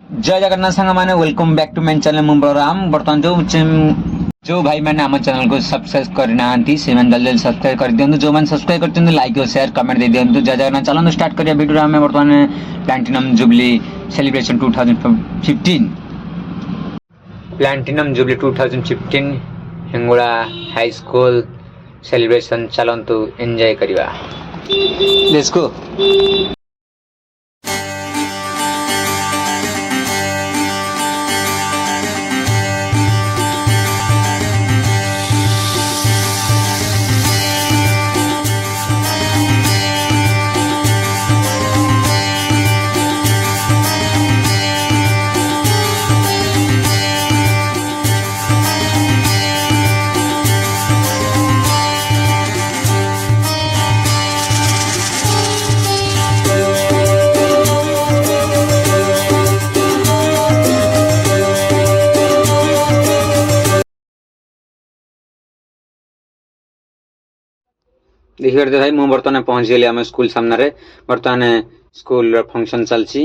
जय जगन्नाथ सांग मैंने welcome back to my channel मु बलराम बर्तमान जो भाई मैंने आम चैनल को सब्सक्राइब करना से जल्दी सब्सक्राइब कर दिंतु जो मैंने सब्सक्राइब कर लाइक और शेयर कमेंट दे दिंतु जय जगन्नाथ चलते स्टार्ट करिया वीडियो आम बर्तमान platinum jubilee celebration 2015 platinum jubilee 2015 Hingura high school celebration चलतु एंजॉय करिवा लेट्स गो। देखिए भाई मु बर्तमान पहुंच गली आम स्कूल सामने बर्तमान स्कूल फंक्शन चलती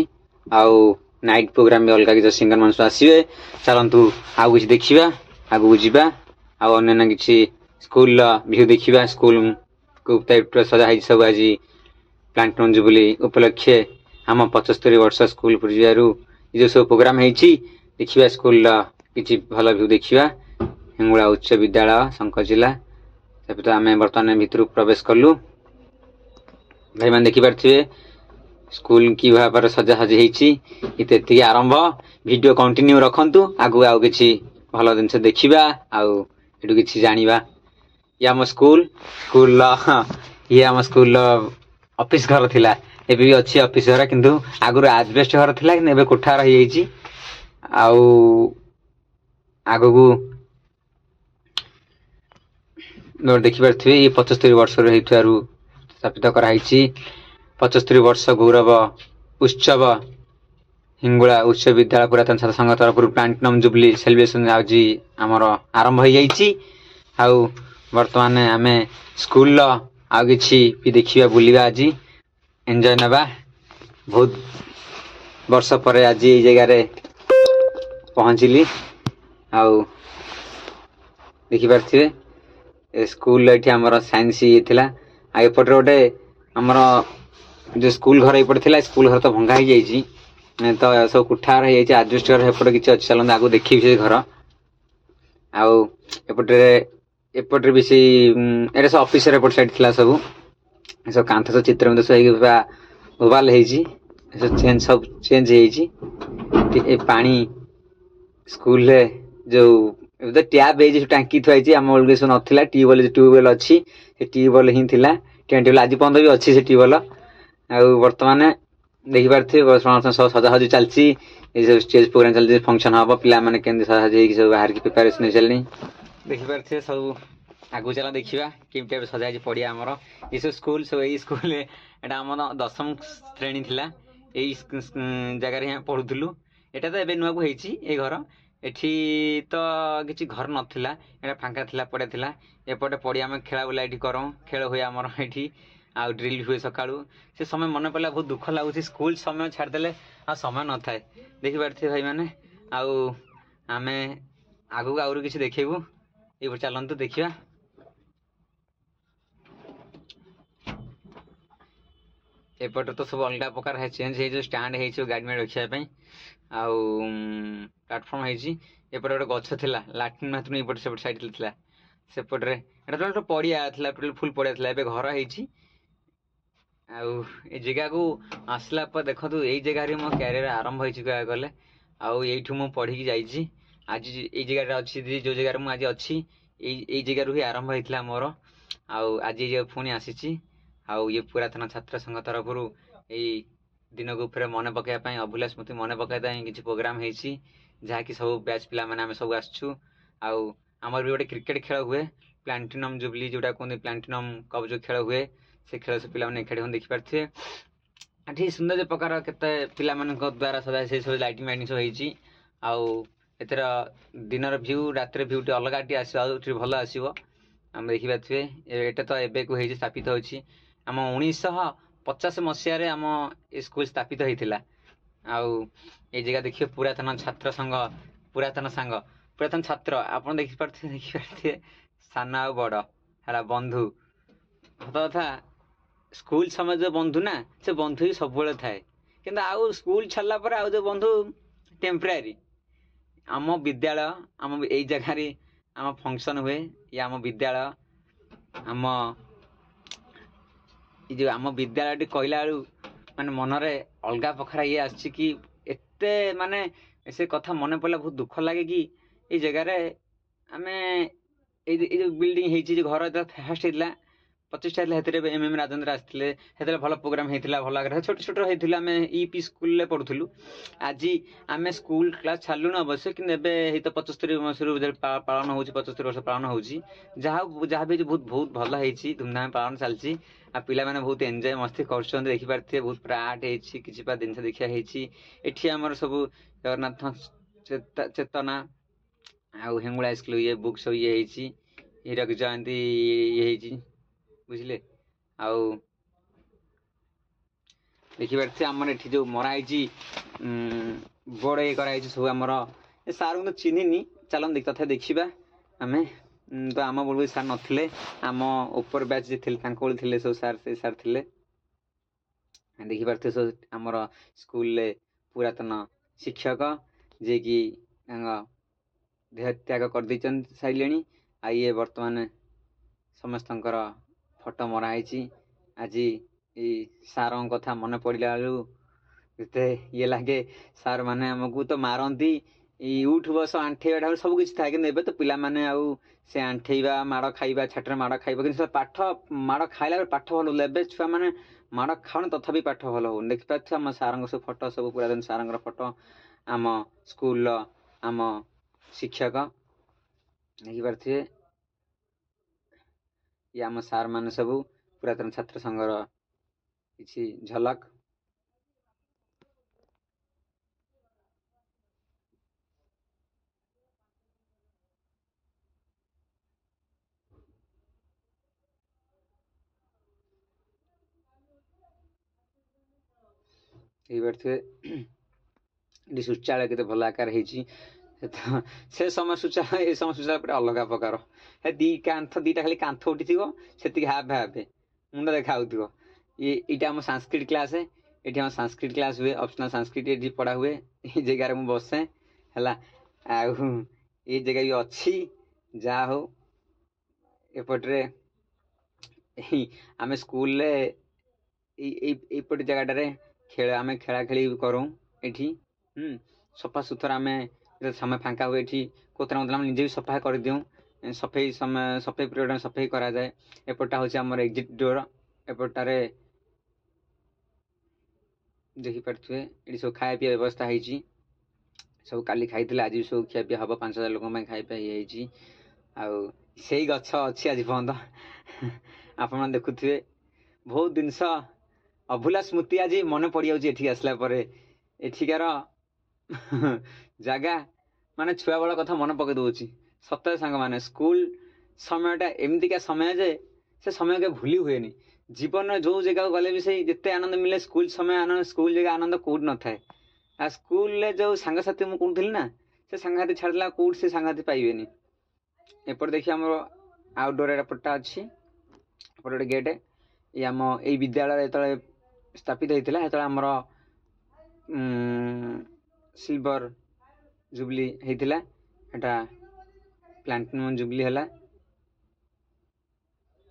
आउ नाइट प्रोग्राम भी अलग किसी सिंगर मानस आसवे चलतु आउ किसी देखा आगू जावा आने किसी स्कूल व्यू देखा स्कूल को टाइप सजा सब आज प्लाटिनम जुबली उपलक्षे आम 75 वर्ष स्कूल पर जो सब प्रोग्राम देखा स्कूल किसी भल व्यू देखा हिंगुड़ा उच्च विद्यालय शंकर जिला तो आम बर्तमान भितर प्रवेश कलु भाई मैंने देखिपे स्कूल कि भाव सजासजी होती आरंभ वीडियो कंटिन्यू रखु आगु आउ कि भल जिन देखा आउ कि जाना ये आम स्कूल स्कूल ये आम स्कूल ऑफिस घर थिला एबे भी अच्छी ऑफिस घर किंतु आगु आजबेस्ट घर थिला कि एबे कोठा रही जाइए आगु देखिपे ये 75 वर्ष स्थापित कराई 75 वर्ष गौरव उत्सव हिंगुड़ा उच्च विद्यालय पुरातन छात्र संघ तरफ प्लाटिनम जुबली सेलिब्रेशन आज आमर आरंभ हो जाइए बर्तमान आम स्कूल आउ कि देखा बुलवा आज एंजॉय नवा बहुत वर्ष पर आज ये जगह पहुँचली आउ देखिपे स्कूल ये आमर साइंस ये थिला एपटे गोटे आमर जो स्कूल घर ये स्कूल घर तो भंगा हो जाइए तो सब कुठा रही आजबेस्ट घर एपटे किसी अच्छी चलते आगू देखी से घर आउटे एपटे भी से ये सब ऑफिस एपट साइड थी सब सब कांथ सब चित्र सब ओवाल चेंज सब चेंज हो पानी स्कूल जो टैप है टांकी थी आम बेल सब नाला ट्यूबवेल अच्छी ट्यूबवेल ही थी ट्यूबवेल आज पर्यटन भी अच्छी से ट्यूबवेल आउ बर्तमान देखिपे सब सजासजी चलती स्टेज प्रोग्राम चलती फंक्शन हम पिला मैंने केमती सजासजी सब बाहर की प्रिपेरेसन चलनी देखिपे सब आगू चल देखा केम टाइप सजाई पड़िया आमर ये सब स्कूल सब यही स्कूल यहाँ आम 10वीं श्रेणी थिला यही जगार हाँ पढ़ुलु यहाँ तो एवं नुआ को ये घर एठी तो किसी घर नाला यहाँ फांका थिला पड़े थिला एपटे पड़िया आम खेला बुला ये करूँ खेल हुए आमर ये आउ ड्रिल हुए सकाळू से समय मन पड़ा बहुत दुख लगुच स्कूल समय छाड़देले आ समय न थाए देखिपे भाई मैंने आम आगू आगु किसी देखू ये चलतु देखा एपटे तो सब अलग प्रकार है चेंज हो स्टाण्ड हो गाड़ी में रखापी आउ प्लाटफर्म होपटे गोटे गछ थी लाट्रिन बाथरूम ये सेपट सैड थी सेपटे टोटल पड़िया टोटल फुल पड़िया था एवं घर हो जगह को आसला पर देखो यही जगह मो कैरियर आरंभ हो गले आठू मु पढ़ी जाइए आज ये जगह अच्छी जो जगह मुझे अच्छी यही जगह ही आरंभ होता मोर आज ये पुणी आसी आउ ये पुरातन छात्र संघ तरफ यही दिन को फिर मन पकड़ापी अभूला स्मृति मन पकड़ा किसी प्रोग्राम होती जहाँकि सब बैच पिला मैंने आम सब आसचु आमर भी गोटे क्रिकेट खेल हुए प्लाटिनम जुबली जोटा कहते प्लाटिनम कप जो खेल हुए से खेल से पिला एकाठी हो देखिपे ठीक सुंदर प्रकार केते पिला द्वारा सदा से सब लाइटिंग वाइटिंग सब होती एतर दिन भ्यू रात भ्यू टे अलग टी आस भल आसो आम देखिपे एटा तो एबे को स्थापित होम 1950 मसीह आम स्कूल स्थापित होता ଆଉ ଏଇ ଜାଗା ଦେଖିବେ ପୁରାତନ ଛାତ୍ର ସଂଘ, ପୁରାତନ ସାଙ୍ଗ, ପୁରାତନ ଛାତ୍ର ଆପଣ ଦେଖିପାରୁଥିବେ ସାନ ଆଉ ବଡ଼ ହେଲା ବନ୍ଧୁ। ସତ କଥା, ସ୍କୁଲ ସମୟ ଯୋଉ ବନ୍ଧୁ ନା ସେ ବନ୍ଧୁ ହିଁ ସବୁବେଳେ ଥାଏ, କିନ୍ତୁ ଆଉ ସ୍କୁଲ ଛାଡ଼ିଲା ପରେ ଆଉ ଯୋଉ ବନ୍ଧୁ ଟେମ୍ପରାରୀ। ଆମ ବିଦ୍ୟାଳୟ, ଆମ ଏଇ ଜାଗାରେ ଆମ ଫଙ୍କସନ ହୁଏ, ଇଏ ଆମ ବିଦ୍ୟାଳୟ, ଆମ ଏଇ ଯୋଉ ଆମ ବିଦ୍ୟାଳୟଟି କହିଲା ବେଳୁ ମାନେ ମନରେ ଅଲଗା ପ୍ରକାର ଇଏ ଆସିଛି କି ଏତେ ମାନେ ସେ କଥା ମନେ ପଡ଼ିଲା ବହୁତ ଦୁଃଖ ଲାଗେ କି ଏଇ ଜାଗାରେ ଆମେ ଏଇ ଯୋଉ ବିଲ୍ଡିଂ ହେଇଛି, ଯୋଉ ଘର ଯେତେବେଳେ ଫାଷ୍ଟ ହେଇଥିଲା 25ଟା ହେଇଥିଲା, ସେଥିରେ MM ରାଜେନ୍ଦ୍ର ଆସିଥିଲେ, ସେତେବେଳେ ଭଲ ପ୍ରୋଗ୍ରାମ ହେଇଥିଲା, ଭଲ ଆଗ୍ରହ ଛୋଟ ଛୋଟ ହେଇଥିଲା, ଆମେ EP ସ୍କୁଲରେ ପଢୁଥିଲୁ। ଆଜି ଆମେ ସ୍କୁଲ କ୍ଲାସ ଛାଡ଼ିଲୁଣି ଅବଶ୍ୟ, କିନ୍ତୁ ଏବେ ହେଇତ 75 ମସିହାରୁ ପାଳନ ହଉଛି, 75 ବର୍ଷ ପାଳନ ହଉଛି। ଯାହା ବି ବହୁତ ବହୁତ ଭଲ ହେଇଛି, ଧୁମଧାମ ପାଳନ ଚାଲିଛି, ଆଉ ପିଲାମାନେ ବହୁତ ଏନ୍ଜୟ ମସ୍ତି କରୁଛନ୍ତି, ଦେଖିପାରୁଥିବେ ବହୁତ ପୁରା ଆର୍ଟ ହେଇଛି, କିଛି ବା ଜିନିଷ ଦେଖିବା ହେଇଛି। ଏଠି ଆମର ସବୁ ଜଗନ୍ନାଥ ଚେତନା ଆଉ ହେଙ୍ଗୁଳା ସ୍କୁଲ ଇଏ ବୁକ୍ ସବୁ ଇଏ ହେଇଛି, ହୀରକ ଜୟନ୍ତୀ ଇଏ ହେଇଛି, ବୁଝିଲେ। ଆଉ ଦେଖିପାରୁଥିବେ ଆମର ଏଠି ଯୋଉ ମରା ହେଇଛି ବୋର୍ଡ ଇଏ କରାହେଇଛି ସବୁ ଆମର। ଏ ସାରଙ୍କୁ ତ ଚିହ୍ନିନି, ଚାଲନ୍ତୁ ତଥା ଦେଖିବା ଆମେ। ତ ଆମ ବେଳକୁ ସାର୍ ନଥିଲେ, ଆମ ଉପର ବ୍ୟାଚ୍ ଯିଏ ଥିଲେ ତାଙ୍କ ବେଳକୁ ଥିଲେ ସବୁ ସାର୍, ସେ ସାର୍ ଥିଲେ। ଦେଖିପାରୁଥିବେ ସବୁ ଆମର ସ୍କୁଲରେ ପୁରାତନ ଶିକ୍ଷକ ଯିଏକି ତାଙ୍କ ଦେହ ତ୍ୟାଗ କରିଦେଇଛନ୍ତି ସାରିଲେଣି, ଆଉ ଇଏ ବର୍ତ୍ତମାନ ସମସ୍ତଙ୍କର ଫଟୋ ମରା ହେଇଛି। ଆଜି ଏଇ ସାରଙ୍କ କଥା ମନେ ପଡ଼ିଲା ବେଳୁ ଏତେ ଇଏ ଲାଗେ। ସାର୍ ମାନେ ଆମକୁ ତ ମାରନ୍ତି, ଏଇ ଉଠ ବସ ଆଣ୍ଠେଇବା ଠାରୁ ସବୁ କିଛି ଥାଏ, କିନ୍ତୁ ଏବେ ତ ପିଲାମାନେ ଆଉ ସେ ଆଣ୍ଠେଇବା, ମାଡ଼ ଖାଇବା, ଛାଟିରେ ମାଡ଼ ଖାଇବା, କିନ୍ତୁ ପାଠ ମାଡ଼ ଖାଇଲା ବେଳେ ପାଠ ଭଲ ହଉଥିଲା। ଏବେ ଛୁଆମାନେ ମାଡ଼ ଖାଉନି ତଥାପି ପାଠ ଭଲ ହଉନି। ଦେଖିପାରୁଥିବେ ଆମ ସାରଙ୍କ ସବୁ ଫଟୋ, ସବୁ ପୁରାତନ ସାରଙ୍କର ଫଟୋ, ଆମ ସ୍କୁଲର ଆମ ଶିକ୍ଷକ ଦେଖିପାରୁଥିବେ। ଇଏ ଆମ ସାର୍ ମାନେ ସବୁ ପୁରାତନ ଛାତ୍ର ସଂଘର କିଛି ଝଲକ। ଦେଖିପାରୁଥିବେ ଏଠି ଶୌଚାଳୟ କେତେ ଭଲ ଆକାର ହେଇଛି। ସେ ସମୟ ଶୌଚାଳୟ, ଏ ସମୟ ଶୌଚାଳୟ ପୁରା ଅଲଗା ପ୍ରକାର। ଦିଟା ଖାଲି କାନ୍ଥ ଉଠିଥିବ, ସେତିକି ହାଫ ମୁଣ୍ଡ ଦେଖା ହଉଥିବ। ଏଇଟା ଆମ ସାଂସ୍କ୍ରିଟ କ୍ଲାସ, ଏଠି ଆମ ସାଂସ୍କ୍ରିଟ କ୍ଲାସ ହୁଏ, ଅପସନାଲ ସାଂସ୍କ୍ରିଟ ଏଠି ପଢା ହୁଏ। ଏଇ ଜାଗାରେ ମୁଁ ବସେ ହେଲା, ଆଉ ଏଇ ଜାଗା ବି ଅଛି। ଯାହା ହଉ ଏପଟରେ ଆମେ ସ୍କୁଲରେ ଏଇପଟେ ଜାଗାଟାରେ ଆମେ ଖେଳା ଖେଳି କରୁ ଏଠି। ସଫା ସୁତରା ଆମେ ସମୟ ଫାଙ୍କା ହୁଏ ଏଠି କୋତରା ମତରା ଆମେ ନିଜେ ବି ସଫା କରିଦେଉ। ସଫେଇ ପିରିୟଡ଼ ସଫେଇ କରାଯାଏ। ଏପଟଟା ହେଉଛି ଆମର ଏକ୍ଜିଟ୍ ଡୋର। ଏପଟଟାରେ ଦେଖିପାରୁଥିବେ ଏଠି ସବୁ ଖାଇବା ପିଇବା ବ୍ୟବସ୍ଥା ହେଇଛି। ସବୁ କାଲି ଖାଇଥିଲେ, ଆଜି ବି ସବୁ ଖିଆ ପିଆ ହବ। 5000 ଲୋକଙ୍କ ପାଇଁ ଖାଇବା ପିଇବା ହେଇଯାଇଛି। ଆଉ ସେଇ ଗଛ ଅଛି ଆଜି ପର୍ଯ୍ୟନ୍ତ, ଆପଣ ଦେଖୁଥିବେ। ବହୁତ ଜିନିଷ ଅଭୁଲା ସ୍ମୃତି ଆଜି ମନେ ପଡ଼ିଯାଉଛି ଏଠିକି ଆସିଲା ପରେ। ଏଠିକାର ଜାଗା ମାନେ ଛୁଆ ବେଳ କଥା ମନେ ପକେଇ ଦଉଛି। ସତରେ ସାଙ୍ଗମାନେ, ସ୍କୁଲ ସମୟଟା ଏମିତିକା ସମୟ ଯେ ସେ ସମୟ କେବେ ଭୁଲି ହୁଏନି। ଜୀବନରେ ଯୋଉ ଜାଗାକୁ ଗଲେ ବି ସେଇ ଯେତେ ଆନନ୍ଦ ମିଳେ, ସ୍କୁଲ ସମୟ ଆନନ୍ଦ, ସ୍କୁଲ ଜାଗା ଆନନ୍ଦ କୋଉଠି ନଥାଏ। ଆଉ ସ୍କୁଲରେ ଯୋଉ ସାଙ୍ଗସାଥି ମୁଁ କହୁଥିଲି ନା, ସେ ସାଙ୍ଗସାଥି ଛାଡ଼ିଲା କୋଉଠି ସେ ସାଙ୍ଗସାଥି ପାଇବେନି। ଏପଟେ ଦେଖି ଆମର ଆଉଟଡୋର ଏପଟଟା ଅଛି, ଏପଟେ ଗୋଟେ ଗେଟ୍। ଆମ ଏଇ ବିଦ୍ୟାଳୟ ଯେତେବେଳେ ସ୍ଥାପିତ ହେଇଥିଲା, ସେତେବେଳେ ଆମର ସିଲଭର ଜୁବଲି ହେଇଥିଲା। ଏଟା ପ୍ଲାଟିନମ ଜୁବଲି ହେଲା।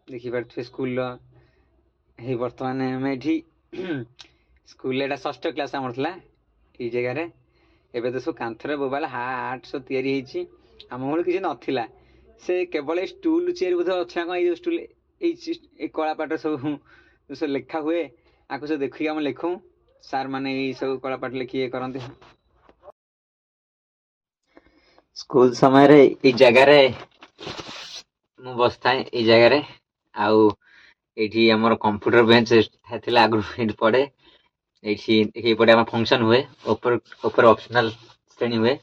ଦେଖିପାରୁଥିବେ ସ୍କୁଲର ଏଇ ବର୍ତ୍ତମାନ ଆମେ ଏଠି ସ୍କୁଲରେ ଏଟା 6ଠ କ୍ଲାସ ଆମର ଥିଲା ଏଇ ଜାଗାରେ। ଏବେ ତ ସବୁ କାନ୍ଥରେ ବୋବାଲ ହାର୍ଟ ସବୁ ତିଆରି ହେଇଛି। ଆମ ବେଳକୁ କିଛି ନଥିଲା, ସେ କେବଳ ଏଇ ଷ୍ଟୁଲ ଚେୟାର ବୋଧେ ଅଛି ନା କଣ। ଏଇ ଷ୍ଟୁଲ ଏଇ କଳା ପାଠରେ ସବୁ ଲେଖା ହୁଏ, ଆକୁ ସବୁ ଦେଖିକି ଆମେ ଲେଖୁ। ସାର୍ ମାନେ ଏଇ ସବୁ କଳା ପାଠ ଲେଖି ଇଏ କରନ୍ତି। ସ୍କୁଲ ସମୟରେ ଏଇ ଜାଗାରେ ମୁଁ ବସିଥାଏ, ଏଇ ଜାଗାରେ। ଆଉ ଏଇଠି ଆମର କମ୍ପ୍ୟୁଟର ବେଞ୍ଚ ଥିଲା ଆଗରୁ, ଏଇଠି ପଢେ। ଏଇପଟେ ଆମର ଫଙ୍କସନ ହୁଏ, ଉପରେ ଅପସନାଲ ଶ୍ରେଣୀ ହୁଏ।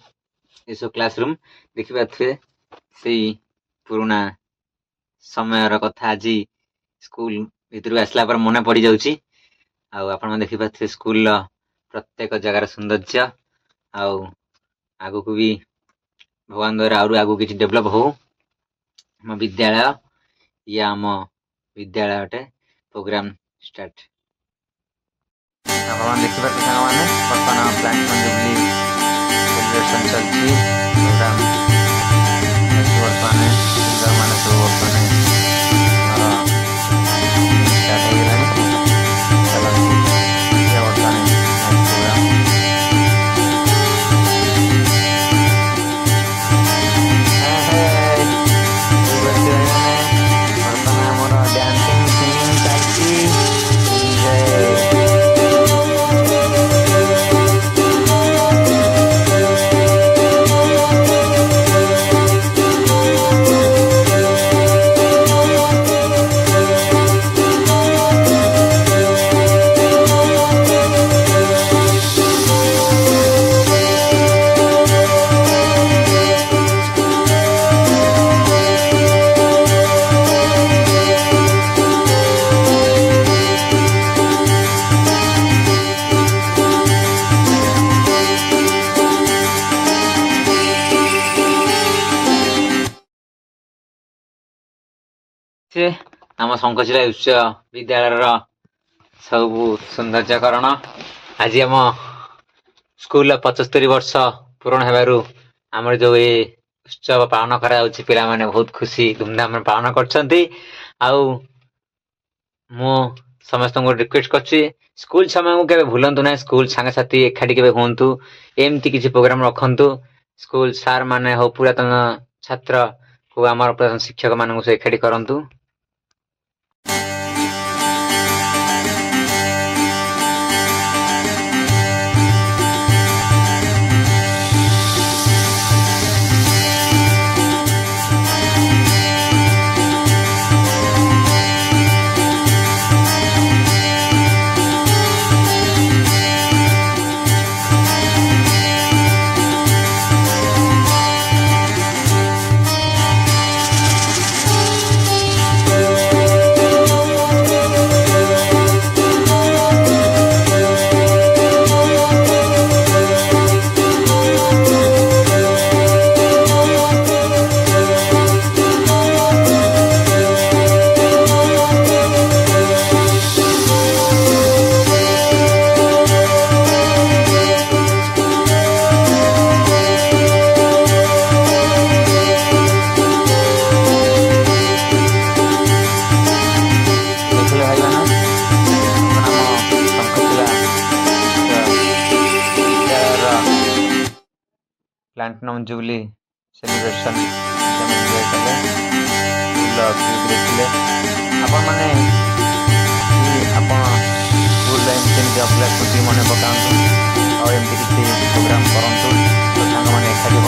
ଏସବୁ କ୍ଲାସ ରୁମ୍ ଦେଖିପାରୁଥିବେ। ସେଇ ପୁରୁଣା ସମୟର କଥା ଆଜି ସ୍କୁଲ ଭିତରକୁ ଆସିଲା ପରେ ମନେ ପଡିଯାଉଛି। ଆଉ ଆପଣ ଦେଖିପାରୁଥିବେ ସ୍କୁଲର प्रत्येक जगार सौंदर्य आउ आगु को भी भगवान द्वारा आगु किसी डेभलप हो आम विद्यालय या आम विद्यालय अटे प्रोग्राम स्टार्ट आप देखिए मैंने बर्तमान प्लांट जुबली सेलिब्रेशन चलती प्रोग्राम बर्तमान सिंगर मैंने सब बर्तमान स्टार्ट हो गलानी चलती बर्तमान प्रोग्राम बर्तमान आमर डांसिंग सिंगिंग चलती आम शंखचिला उच्च विद्यालय सब सौंदर्यकरण आज आम स्कूल 75 वर्ष पूरण होबारू आमर जो ये उत्सव पालन करा पिला माने बहुत खुशी धूमधाम पालन करछंती आउ मु समस्त को रिक्वेस्ट करछि स्कूल समय को केबे भूलंतु ना स्कूल संग साथी एखाडी केबे होंतु एमती किसी प्रोग्राम रखंतु स्कूल सार माने हो पुरातन छात्र को आमर पुरातन शिक्षक मानन को एखाडी करंतु प्लांटनम जुबली सेलिब्रेशन आपण मैंने स्कूल छुट्टी मन पका और एमती किसी प्रोग्राम करूँ तो सांग मैंने एखादी हम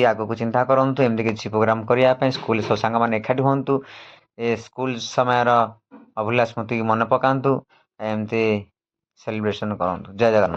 आगो को चिंता करूँ एमती किसी प्रोग्राम करने स्कूल सब सांग मैंने एखादी हूँ ए स्कूल समय अभूला स्मृति मन पकातु एमती सेलिब्रेशन करूँ जय जगन्नाथ।